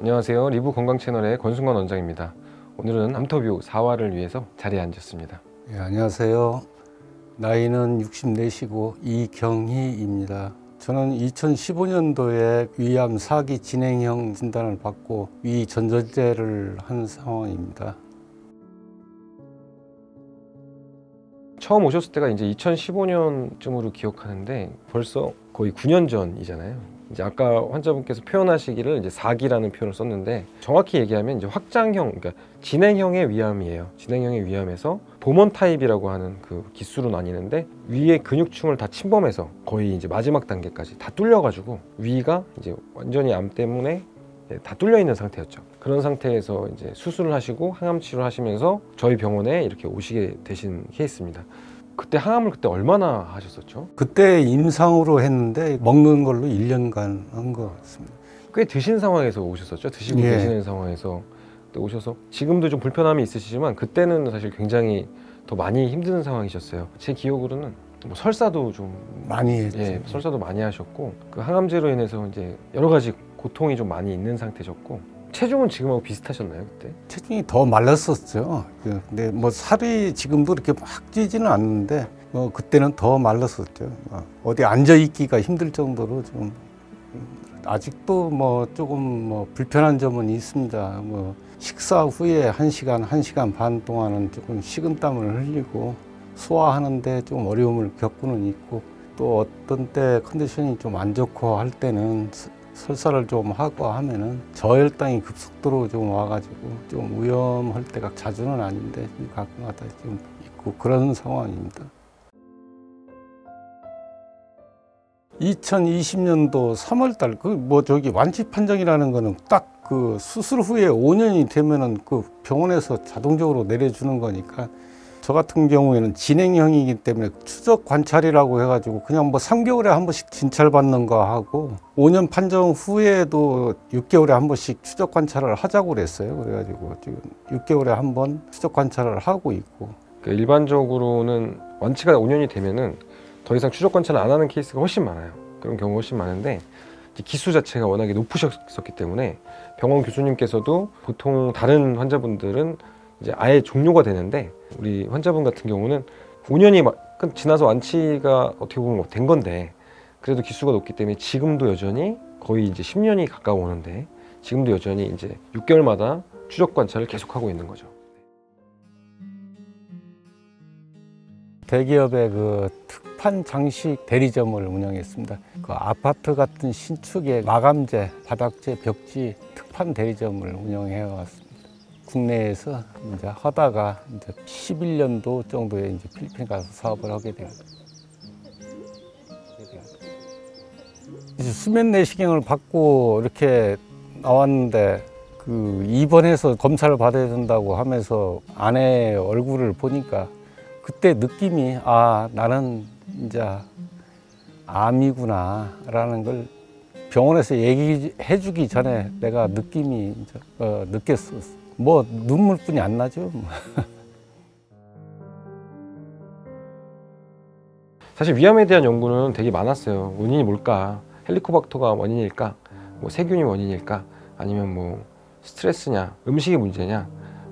안녕하세요. 리브 건강 채널의 권순관 원장입니다. 오늘은 암터뷰 4화를 위해서 자리에 앉았습니다. 예, 안녕하세요. 나이는 64시고 이경희입니다. 저는 2015년도에 위암 4기 진행형 진단을 받고 위 전전제를 한 상황입니다. 처음 오셨을 때가 이제 2015년쯤으로 기억하는데 벌써 거의 9년 전이잖아요. 이제 아까 환자분께서 표현하시기를 이제 4기라는 표현을 썼는데 정확히 얘기하면 이제 확장형, 그러니까 진행형의 위암이에요. 진행형의 위암에서 보먼 타입이라고 하는 그 기수로 나뉘는데 위의 근육층을 다 침범해서 거의 이제 마지막 단계까지 다 뚫려가지고 위가 이제 완전히 암 때문에 다 뚫려 있는 상태였죠. 그런 상태에서 이제 수술을 하시고 항암 치료를 하시면서 저희 병원에 이렇게 오시게 되신 케이스입니다. 그때 항암을 그때 얼마나 하셨었죠? 그때 임상으로 했는데 먹는 걸로 1년간 한 것 같습니다. 꽤 드신 상황에서 오셨었죠? 드시고 예. 계시는 상황에서 오셔서 지금도 좀 불편함이 있으시지만 그때는 사실 굉장히 더 많이 힘든 상황이셨어요. 제 기억으로는 뭐 설사도 좀 많이 했죠. 예, 설사도 많이 하셨고 그 항암제로 인해서 이제 여러 가지 고통이 좀 많이 있는 상태셨고 체중은 지금하고 비슷하셨나요 그때? 체중이 더 말랐었죠. 근데 뭐 살이 지금도 이렇게 막 찌지는 않는데 그때는 더 말랐었죠. 어디 앉아 있기가 힘들 정도로 좀 아직도 뭐 조금 뭐 불편한 점은 있습니다. 뭐 식사 후에 1시간 반 동안은 조금 식은땀을 흘리고 소화하는데 좀 어려움을 겪고는 있고, 또 어떤 때 컨디션이 좀 안 좋고 할 때는 설사를 좀 하고 하면은 저혈당이 급속도로 좀 와가지고 좀 위험할 때가 자주는 아닌데 가끔가다 좀 있고 그런 상황입니다. 2020년도 3월달 완치 판정이라는 거는 딱 그 수술 후에 5년이 되면은 그 병원에서 자동적으로 내려주는 거니까, 저 같은 경우에는 진행형이기 때문에 추적 관찰이라고 해가지고 그냥 뭐 3개월에 한 번씩 진찰 받는 거 하고, 5년 판정 후에도 6개월에 한 번씩 추적 관찰을 하자고 그랬어요. 그래가지고 지금 6개월에 한 번 추적 관찰을 하고 있고. 그러니까 일반적으로는 완치가 5년이 되면은 더 이상 추적 관찰을 안 하는 케이스가 훨씬 많아요. 그런 경우가 훨씬 많은데 기수 자체가 워낙에 높으셨기 때문에 병원 교수님께서도 보통 다른 환자분들은 이제 아예 종료가 되는데, 우리 환자분 같은 경우는 5년이 지나서 완치가 어떻게 보면 된 건데 그래도 기수가 높기 때문에 지금도 여전히 거의 이제 10년이 가까워오는데 지금도 여전히 이제 6개월마다 추적 관찰을 계속하고 있는 거죠. 대기업의 그 특판 장식 대리점을 운영했습니다. 그 아파트 같은 신축의 마감재, 바닥재, 벽지 특판 대리점을 운영해 왔습니다. 국내에서 이제 하다가 이제 11년도 정도에 이제 필리핀 가서 사업을 하게 됩니다. 이제 수면 내시경을 받고 이렇게 나왔는데 그 입원해서 검사를 받아야 된다고 하면서 아내 얼굴을 보니까 그때 느낌이, 나는 이제 암이구나 라는 걸 병원에서 얘기해 주기 전에 내가 느낌이 이제 느꼈었어. 뭐 눈물뿐이 안 나죠. 사실 위암에 대한 연구는 되게 많았어요. 원인이 뭘까? 헬리코박터가 원인일까? 뭐 세균이 원인일까? 아니면 뭐 스트레스냐? 음식이 문제냐?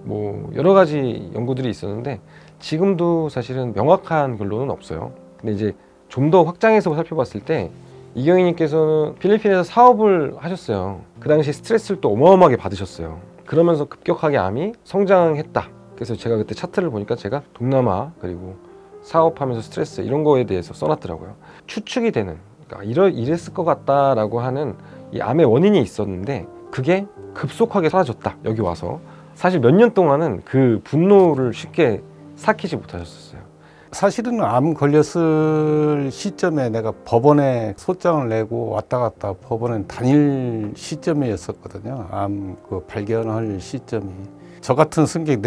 뭐 여러 가지 연구들이 있었는데 지금도 사실은 명확한 결론은 없어요. 근데 이제 좀 더 확장해서 살펴봤을 때 이경희님께서는 필리핀에서 사업을 하셨어요. 그 당시 스트레스를 또 어마어마하게 받으셨어요. 그러면서 급격하게 암이 성장했다. 그래서 제가 그때 차트를 보니까 제가 동남아 그리고 사업하면서 스트레스 이런 거에 대해서 써놨더라고요. 추측이 되는, 그러니까 이랬을 것 같다라고 하는 이 암의 원인이 있었는데 그게 급속하게 사라졌다. 여기 와서 사실 몇 년 동안은 그 분노를 쉽게 삭히지 못하셨었어요. 사실은 암 걸렸을 시점에 내가 법원에 소장을 내고 왔다 갔다 법원에 다닐 시점이었었거든요. 암 그 발견할 시점이. 저 같은 성격,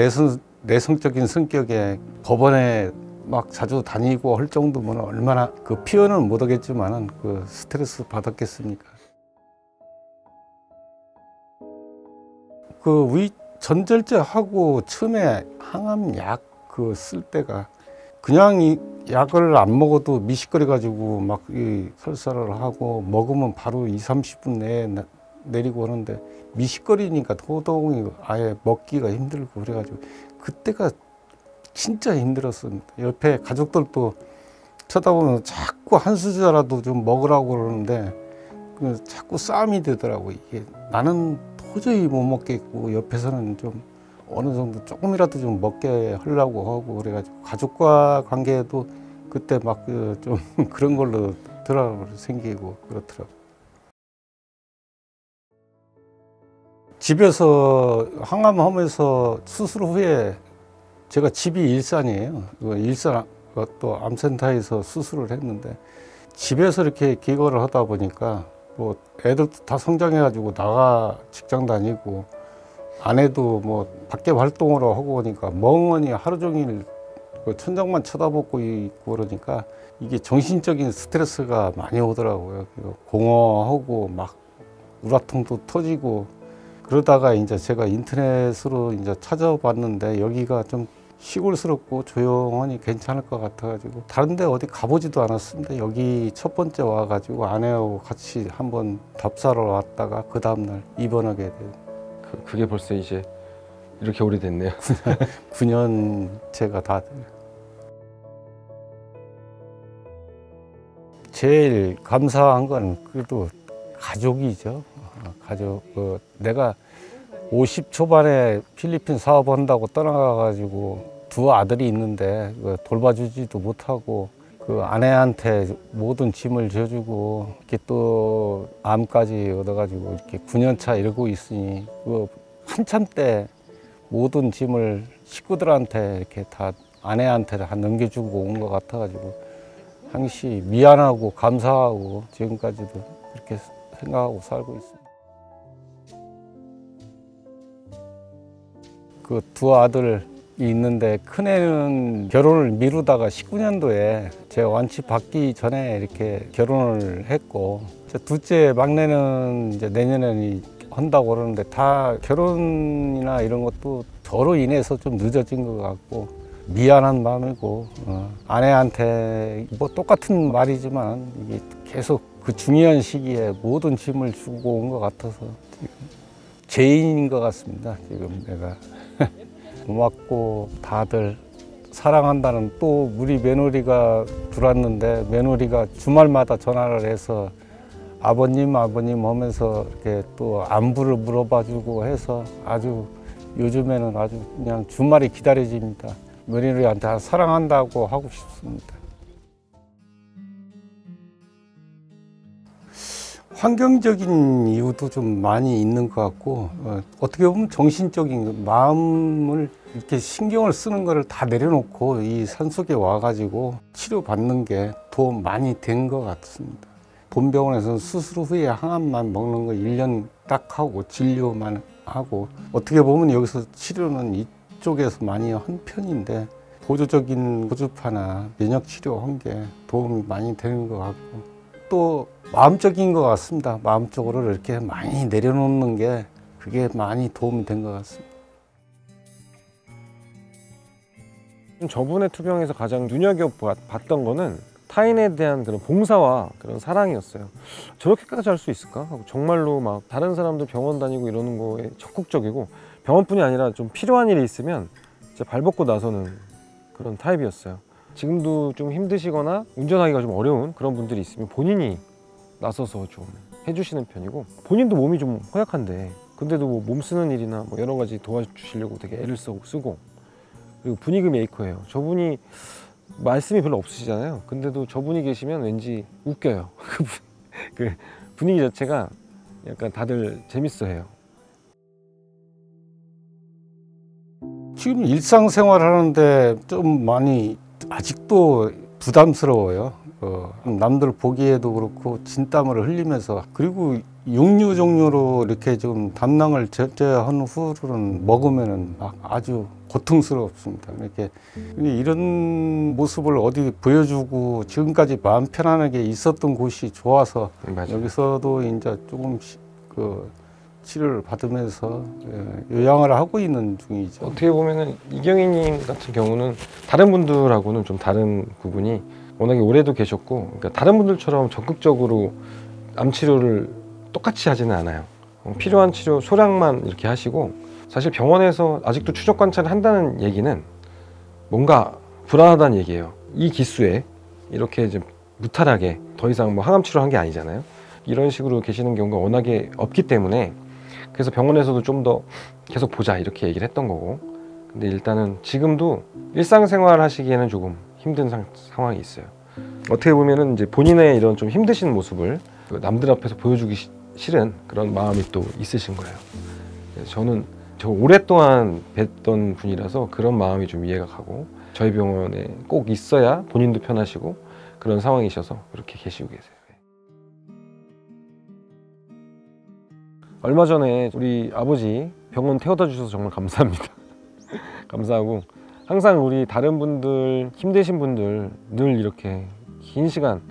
내성적인 성격에 법원에 막 자주 다니고 할 정도면 얼마나 그 표현은 못 하겠지만은 그 스트레스 받았겠습니까? 그 위 전절제 하고 처음에 항암 약 그 쓸 때가 그냥 이 약을 안 먹어도 미식거려 가지고 막 이 설사를 하고 먹으면 바로 20, 30분 내에 내리고 오는데 미식거리니까 도동이 아예 먹기가 힘들고 그래가지고 그때가 진짜 힘들었습니다. 옆에 가족들도 쳐다보면 자꾸 한 수저라도 좀 먹으라고 그러는데 자꾸 싸움이 되더라고. 이게 나는 도저히 못 먹겠고 옆에서는 좀 어느 정도 조금이라도 좀 먹게 하려고 하고 그래가지고 가족과 관계도 그때 막 좀 그런 걸로 생기고 그렇더라고. 집에서 항암하면서 수술 후에 제가 집이 일산이에요. 일산 또 암센터에서 수술을 했는데 집에서 이렇게 기거를 하다 보니까 뭐 애들도 다 성장해가지고 나가 직장 다니고 아내도 뭐 밖에 활동으로 하고 오니까 멍하니 하루 종일 천장만 쳐다보고 있고 그러니까 이게 정신적인 스트레스가 많이 오더라고요. 공허하고 막 우라통도 터지고 그러다가 이제 제가 인터넷으로 이제 찾아봤는데 여기가 좀 시골스럽고 조용하니 괜찮을 것 같아가지고 다른 데 어디 가보지도 않았습니다. 여기 첫 번째 와가지고 아내하고 같이 한번 답사를 왔다가 그 다음날 입원하게 돼요. 그게 벌써 이제 이렇게 오래됐네요. 9년째가 다 돼요. 제일 감사한 건 그래도 가족이죠. 가족. 내가 50 초반에 필리핀 사업한다고 떠나가가지고 두 아들이 있는데 돌봐주지도 못하고 그 아내한테 모든 짐을 져주고 이렇게 또 암까지 얻어가지고 이렇게 9년 차 이러고 있으니 그 한참 때 모든 짐을 식구들한테 이렇게 다 아내한테 다 넘겨주고 온 것 같아가지고 항시 미안하고 감사하고 지금까지도 그렇게 생각하고 살고 있습니다. 그 두 아들이 있는데 큰애는 결혼을 미루다가 19년도에 제 완치 받기 전에 이렇게 결혼을 했고 둘째 막내는 이제 내년에 한다고 그러는데 다 결혼이나 이런 것도 저로 인해서 좀 늦어진 것 같고 미안한 마음이고 아내한테 뭐 똑같은 말이지만 이게 계속 그 중요한 시기에 모든 짐을 주고 온 것 같아서 지금 죄인인 것 같습니다. 지금 내가 고맙고 다들 사랑한다는 또 우리 며느리가 들어왔는데 며느리가 주말마다 전화를 해서 아버님 하면서 이렇게 또 안부를 물어봐주고 해서 아주 요즘에는 아주 그냥 주말이 기다려집니다. 며느리한테 사랑한다고 하고 싶습니다. 환경적인 이유도 좀 많이 있는 것 같고 어떻게 보면 정신적인 마음을 이렇게 신경을 쓰는 거를 다 내려놓고 이 산속에 와가지고 치료받는 게 도움 많이 된 것 같습니다. 본병원에서는 수술 후에 항암만 먹는 거 1년 딱 하고 진료만 하고 어떻게 보면 여기서 치료는 이쪽에서 많이 한 편인데 보조적인 고주파나 면역 치료 한 게 도움이 많이 되는 것 같고 또 마음적인 것 같습니다. 마음적으로 이렇게 많이 내려놓는 게 그게 많이 도움이 된 것 같습니다. 저분의 투병에서 가장 눈여겨봤던 거는 타인에 대한 그런 봉사와 그런 사랑이었어요. 저렇게까지 할 수 있을까? 하고 정말로 막 다른 사람들 병원 다니고 이러는 거에 적극적이고 병원뿐이 아니라 좀 필요한 일이 있으면 진짜 발 벗고 나서는 그런 타입이었어요. 지금도 좀 힘드시거나 운전하기가 좀 어려운 그런 분들이 있으면 본인이 나서서 좀 해주시는 편이고 본인도 몸이 좀 허약한데 근데도 뭐 몸 쓰는 일이나 뭐 여러 가지 도와주시려고 되게 애를 쓰고 그리고 분위기 메이커예요. 저분이 말씀이 별로 없으시잖아요. 근데도 저분이 계시면 왠지 웃겨요. 그 분위기 자체가 약간 다들 재밌어해요. 지금 일상생활 하는데 좀 많이 아직도 부담스러워요. 남들 보기에도 그렇고 진땀을 흘리면서 그리고 육류 종류로 이렇게 좀 담낭을 제한 후로는 먹으면은 막 아주 고통스럽습니다. 이렇게 이런 모습을 어디 보여주고 지금까지 마음 편안하게 있었던 곳이 좋아서 맞아요. 여기서도 이제 조금씩 그 치료를 받으면서 요양을 하고 있는 중이죠. 어떻게 보면은 이경희님 같은 경우는 다른 분들하고는 좀 다른 부분이 워낙에 오래도 계셨고 그러니까 다른 분들처럼 적극적으로 암 치료를 똑같이 하지는 않아요. 필요한 치료 소량만 이렇게 하시고, 사실 병원에서 아직도 추적 관찰을 한다는 얘기는 뭔가 불안하다는 얘기예요. 이 기수에 이렇게 이제 무탈하게 더 이상 뭐 항암 치료한 게 아니잖아요. 이런 식으로 계시는 경우가 워낙에 없기 때문에, 그래서 병원에서도 좀 더 계속 보자 이렇게 얘기를 했던 거고. 근데 일단은 지금도 일상생활 하시기에는 조금 힘든 상황이 있어요. 어떻게 보면은 이제 본인의 이런 좀 힘드신 모습을 남들 앞에서 보여주기 싫은 그런 마음이 또 있으신 거예요. 그래서 저는 저 오랫동안 뵀던 분이라서 그런 마음이 좀 이해가 가고, 저희 병원에 꼭 있어야 본인도 편하시고 그런 상황이셔서 그렇게 계시고 계세요. 얼마 전에 우리 아버지 병원 태워다 주셔서 정말 감사합니다. 감사하고, 항상 우리 다른 분들, 힘드신 분들 늘 이렇게 긴 시간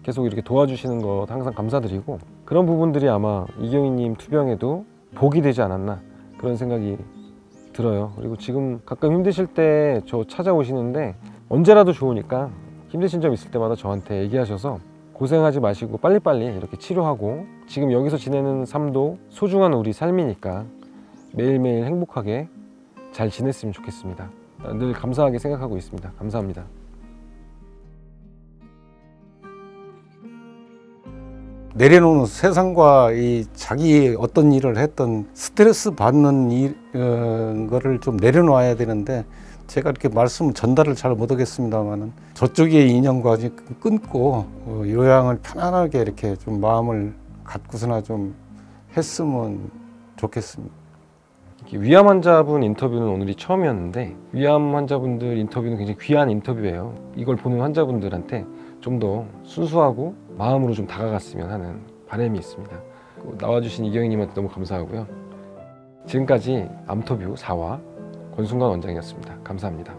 계속 이렇게 도와주시는 것 항상 감사드리고, 그런 부분들이 아마 이경희님 투병에도 복이 되지 않았나 그런 생각이 들어요. 그리고 지금 가끔 힘드실 때 저 찾아오시는데 언제라도 좋으니까 힘드신 점 있을 때마다 저한테 얘기하셔서 고생하지 마시고 빨리빨리 이렇게 치료하고, 지금 여기서 지내는 삶도 소중한 우리 삶이니까 매일매일 행복하게 잘 지냈으면 좋겠습니다. 늘 감사하게 생각하고 있습니다. 감사합니다. 내려놓는 세상과 이 자기 어떤 일을 했던 스트레스 받는 거를 좀 내려놔야 되는데, 제가 이렇게 말씀 전달을 잘 못하겠습니다만은 저쪽의 인연과 끊고 요양을 편안하게 이렇게 좀 마음을 갖고서나 좀 했으면 좋겠습니다. 위암 환자분 인터뷰는 오늘이 처음이었는데, 위암 환자분들 인터뷰는 굉장히 귀한 인터뷰예요. 이걸 보는 환자분들한테 좀 더 순수하고 마음으로 좀 다가갔으면 하는 바람이 있습니다. 나와주신 이경희님한테 너무 감사하고요. 지금까지 암터뷰 4화 권순관 원장이었습니다. 감사합니다.